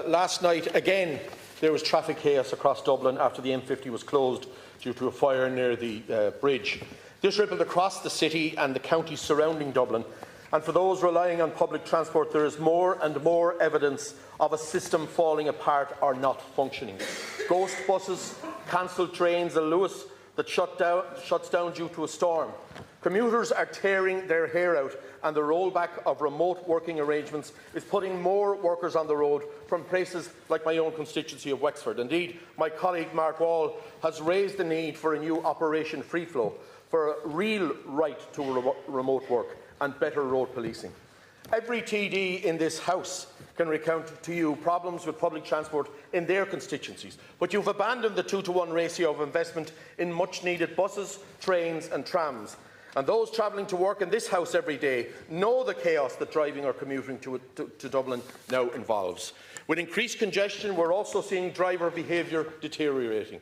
Last night, again, there was traffic chaos across Dublin after the M50 was closed due to a fire near the bridge. This rippled across the city and the counties surrounding Dublin, and for those relying on public transport, there is more and more evidence of a system falling apart or not functioning. Ghost buses, cancelled trains in Lewis that shuts down due to a storm. Commuters are tearing their hair out, and the rollback of remote working arrangements is putting more workers on the road from places like my own constituency of Wexford. Indeed, my colleague Mark Wall has raised the need for a new Operation Free Flow, for a real right to remote work and better road policing. Every TD in this House can recount to you problems with public transport in their constituencies, but you've abandoned the 2-to-1 ratio of investment in much-needed buses, trains and trams. And those travelling to work in this House every day know the chaos that driving or commuting to Dublin now involves. With increased congestion, we're also seeing driver behaviour deteriorating.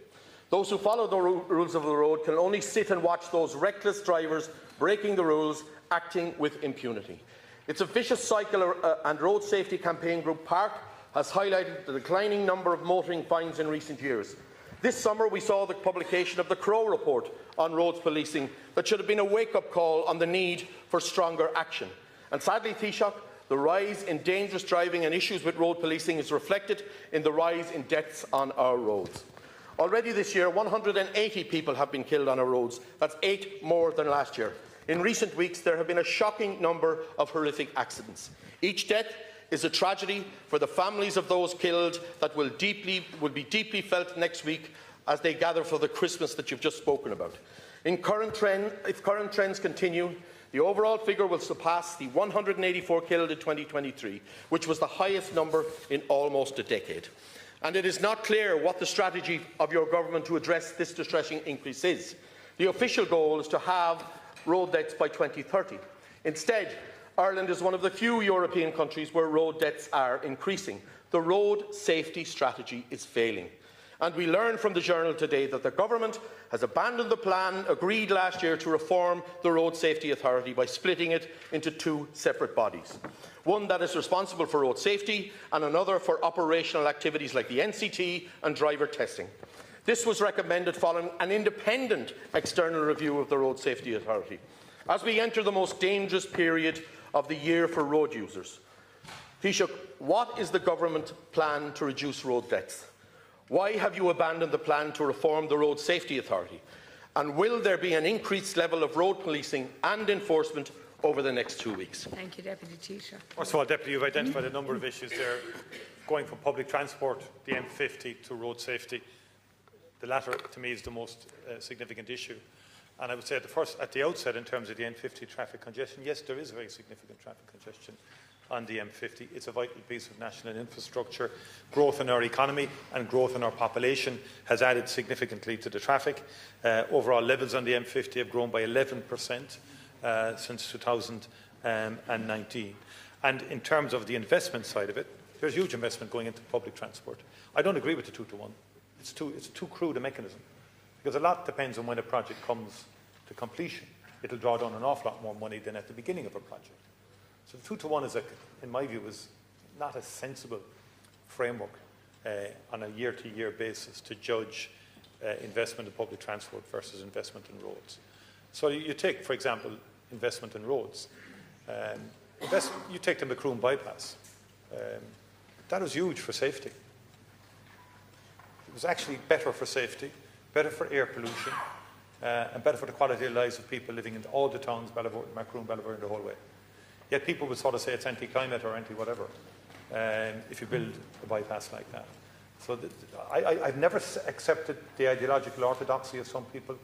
Those who follow the rules of the road can only sit and watch those reckless drivers breaking the rules, acting with impunity. It's a vicious cycle, and Road Safety Campaign Group PARC has highlighted the declining number of motoring fines in recent years. This summer we saw the publication of the Crow report on roads policing that should have been a wake-up call on the need for stronger action. And sadly, Taoiseach, the rise in dangerous driving and issues with road policing is reflected in the rise in deaths on our roads. Already this year, 180 people have been killed on our roads. That's 8 more than last year. In recent weeks, there have been a shocking number of horrific accidents. Each death is a tragedy for the families of those killed that will be deeply felt next week as they gather for the Christmas that you've just spoken about. If current trends continue, the overall figure will surpass the 184 killed in 2023, which was the highest number in almost a decade. And it is not clear what the strategy of your government to address this distressing increase is. The official goal is to halve road deaths by 2030. Instead, Ireland is one of the few European countries where road deaths are increasing. The road safety strategy is failing. And we learn from the Journal today that the government has abandoned the plan agreed last year to reform the Road Safety Authority by splitting it into 2 separate bodies. One that is responsible for road safety and another for operational activities like the NCT and driver testing. This was recommended following an independent external review of the Road Safety Authority. As we enter the most dangerous period of the year for road users, Taoiseach, what is the government plan to reduce road deaths? Why have you abandoned the plan to reform the Road Safety Authority? And will there be an increased level of road policing and enforcement over the next 2 weeks? Thank you, Deputy Taoiseach. First of all, Deputy, you've identified a number of issues there, going from public transport, the M50, to road safety. The latter, to me, is the most significant issue. And I would say at the outset, in terms of the M50 traffic congestion, yes, there is very significant traffic congestion on the M50. It's a vital piece of national infrastructure. Growth in our economy and growth in our population has added significantly to the traffic. Overall levels on the M50 have grown by 11% since 2019. And in terms of the investment side of it, there's huge investment going into public transport. I don't agree with the 2-to-1. It's too crude a mechanism, because a lot depends on when a project comes to completion. It'll draw down an awful lot more money than at the beginning of a project. So the 2-to-1 is, in my view, is not a sensible framework on a year-to-year basis to judge investment in public transport versus investment in roads. So you take, for example, investment in roads. You take the Macroom bypass. That was huge for safety. It was actually better for safety, better for air pollution, and better for the quality of lives of people living in all the towns, Macroom, Belvoir, and the whole way. Yet people would sort of say it's anti-climate or anti-whatever if you build a bypass like that. So I've never accepted the ideological orthodoxy of some people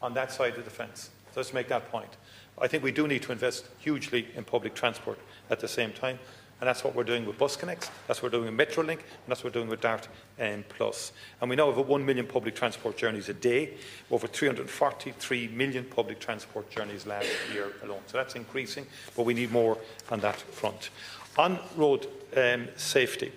on that side of the fence. So let's make that point. I think we do need to invest hugely in public transport at the same time. And that's what we're doing with Bus Connects, that's what we're doing with Metrolink, and that's what we're doing with Dart Plus. And we now have 1 million public transport journeys a day, over 343 million public transport journeys last year alone. So that's increasing, but we need more on that front. On road safety,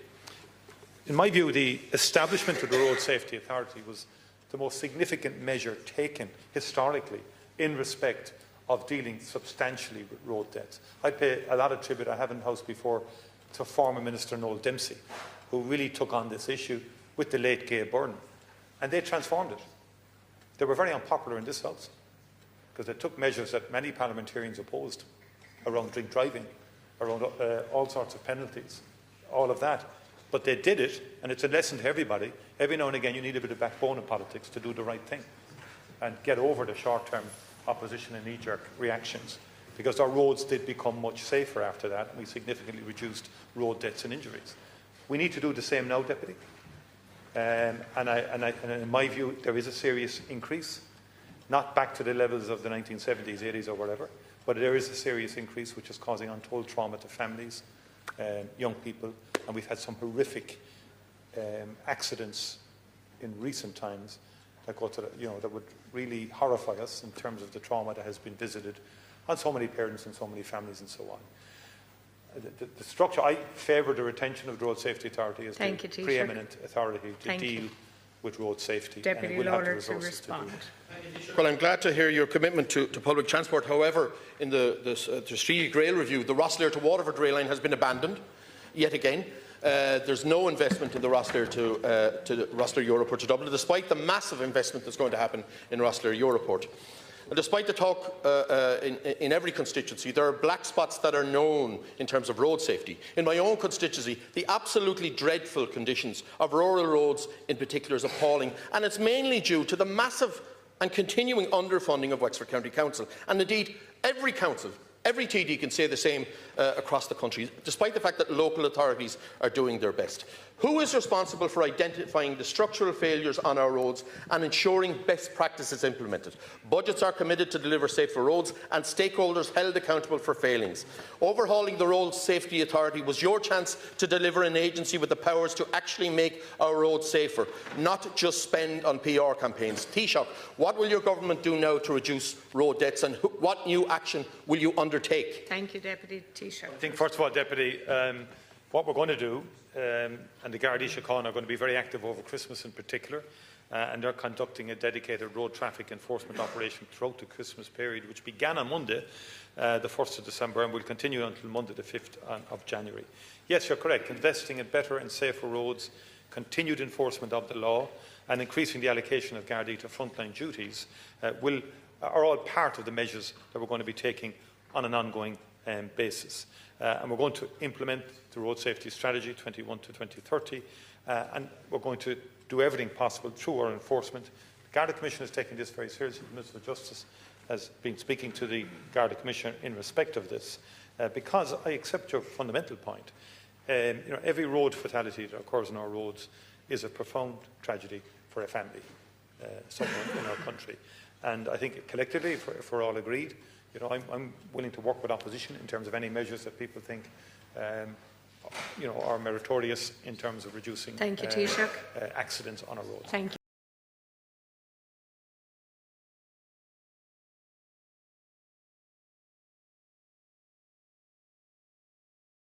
in my view, the establishment of the Road Safety Authority was the most significant measure taken historically in respect of dealing substantially with road deaths. I pay a lot of tribute, I have in the House before, to former Minister Noel Dempsey, who really took on this issue with the late Gail Byrne, and they transformed it. They were very unpopular in this House because they took measures that many parliamentarians opposed around drink driving, around all sorts of penalties, all of that. But they did it, and it's a lesson to everybody. Every now and again you need a bit of backbone in politics to do the right thing and get over the short-term opposition and knee-jerk reactions, because our roads did become much safer after that, and we significantly reduced road deaths and injuries. We need to do the same now, Deputy. And in my view, there is a serious increase, not back to the levels of the 1970s, 80s or whatever, but there is a serious increase which is causing untold trauma to families, young people, and we've had some horrific accidents in recent times that go to that would really horrify us in terms of the trauma that has been visited on so many parents and so many families and so on. The structure, I favour the retention of the Road Safety Authority as the preeminent authority to deal with road safety. Deputy Lawlor to respond. Well, I'm glad to hear your commitment to public transport. However, in the strategic rail review, the Rosslare to Waterford rail line has been abandoned yet again. There's no investment in the Rosslare to Rosslare Europort to Dublin, despite the massive investment that's going to happen in Rosslare Europort. And despite the talk in every constituency, there are black spots that are known in terms of road safety. In my own constituency, the absolutely dreadful conditions of rural roads in particular is appalling, and it's mainly due to the massive and continuing underfunding of Wexford County Council. And indeed, every council, every TD can say the same across the country, despite the fact that local authorities are doing their best. Who is responsible for identifying the structural failures on our roads and ensuring best practices implemented? Budgets are committed to deliver safer roads and stakeholders held accountable for failings. Overhauling the Road Safety Authority was your chance to deliver an agency with the powers to actually make our roads safer, not just spend on PR campaigns. Taoiseach, what will your government do now to reduce road deaths, and what new action will you undertake? Thank you, Deputy Taoiseach. I think, first of all, Deputy, what we're going to do, and the Gardaí Síochána are going to be very active over Christmas in particular, and they're conducting a dedicated road traffic enforcement operation throughout the Christmas period, which began on Monday, the 1st of December, and will continue until Monday, the 5th of January. Yes, you're correct. Investing in better and safer roads, continued enforcement of the law, and increasing the allocation of Gardaí to frontline duties are all part of the measures that we're going to be taking on an ongoing basis. And we're going to implement the Road Safety Strategy 21 to 2030, and we're going to do everything possible through our enforcement. The Garda Commission is taking this very seriously. The Minister of Justice has been speaking to the Garda Commissioner in respect of this, because I accept your fundamental point. Every road fatality that occurs on our roads is a profound tragedy for a family somewhere in our country. And I think collectively, if we're all agreed, I'm willing to work with opposition in terms of any measures that people think are meritorious in terms of reducing accidents on our roads. Thank you.